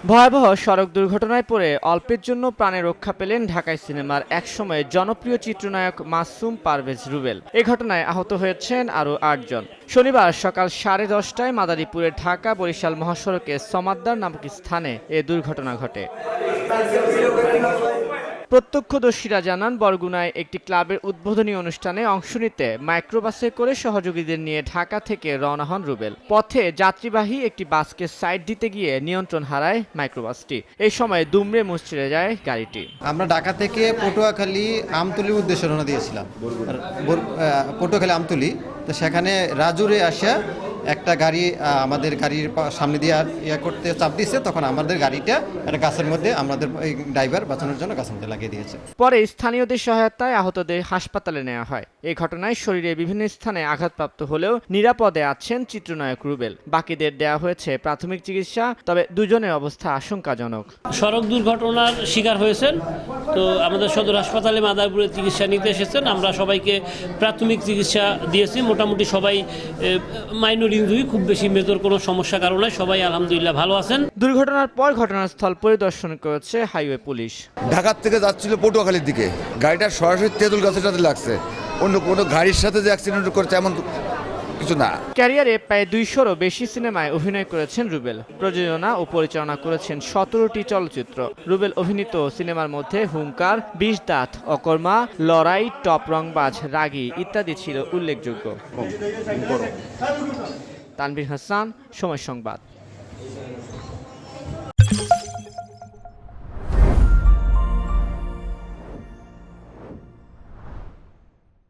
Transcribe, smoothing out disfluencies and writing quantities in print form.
ভয়াবহ সড়ক দুর্ঘটনায় পড়ে অল্পের জন্য প্রাণে রক্ষা পেলেন ঢাকাই সিনেমার একসময়ের জনপ্রিয় চিত্রনায়ক মাসুম পারভেজ রুবেল। এ ঘটনায় আহত হয়েছেন আরও ৮ জন। শনিবার সকাল 10:30টায় মাদারীপুরের ঢাকা বরিশাল মহাসড়কে সমাদ্দার নামক স্থানে এ দুর্ঘটনা ঘটে। প্রত্যক্ষদর্শীরা জানান, বরগুনায় একটি ক্লাবের উদ্বোধনী অনুষ্ঠানে অংশ নিতে মাইক্রোবাসে করে সহযোগীদের নিয়ে ঢাকা থেকে রওনা হন রুবেল। পথে যাত্রীবাহী একটি বাসকে সাইড দিতে গিয়ে নিয়ন্ত্রণ হারায় মাইক্রোবাসটি। এই সময় দুমড়ে মুচড়ে যায় গাড়িটি। আমরা ঢাকা থেকে পটুয়াখালী আমতলির উদ্দেশ্যে রওনা দিয়েছিলাম, পটুয়াখালী আমতলি। তো সেখানে রাজুরে আসা একটা গাড়ি আমাদের গাড়ির সামনে দিয়ে করতে চাপ দিয়েছে, তখন আমাদের গাড়িটা একটা গাছের মধ্যে আমাদের ড্রাইভার বাঁচানোর জন্য গাছের মধ্যে লাগিয়ে দিয়েছে। পরে স্থানীয়দের সহায়তায় আহতদের হাসপাতালে নেওয়া হয়। এই ঘটনায় শরীরে বিভিন্ন স্থানে আঘাতপ্রাপ্ত হলেও নিরাপদে আছেন চিত্রনায়ক রুবেল। বাকিদের দেওয়া হয়েছে প্রাথমিক চিকিৎসা, তবে দুজনের অবস্থা আশঙ্কাজনক। সড়ক দুর্ঘটনার শিকার হয়েছেন, তো আমাদের সদর হাসপাতালে মাদারীপুরে চিকিৎসা নিতে এসেছেন। আমরা সবাইকে প্রাথমিক চিকিৎসা দিয়েছি। মোটামুটি সবাই মাইনর ইনজুরি, খুব বেশি মেজর কোনো সমস্যা কারণে সবাই আলহামদুলিল্লাহ ভালো আছেন। দুর্ঘটনার পর ঘটনাস্থল পরিদর্শন করেছে হাইওয়ে পুলিশ। ঢাকার থেকে যাচ্ছিল পটুয়াখালীর দিকে, গাড়িটা সরাসরি তেঁতুল গাছের সাথে লাগছে, অন্য কোনো গাড়ির সাথে যে অ্যাক্সিডেন্ট করেছে এমন কিছু না। ক্যারিয়ারে প্রায় 200-রও বেশি সিনেমায় অভিনয় করেছেন রুবেল। প্রযোজনা ও পরিচালনা করেছেন 17টি চলচ্চিত্র। রুবেল অভিনীত সিনেমার মধ্যে হুঙ্কার, 20 দাঁত, অকর্মা, লড়াই, টপ রংবাজ, রাগী ইত্যাদি ছিল উল্লেখযোগ্য। তানভীর হাসান, সময় সংবাদ।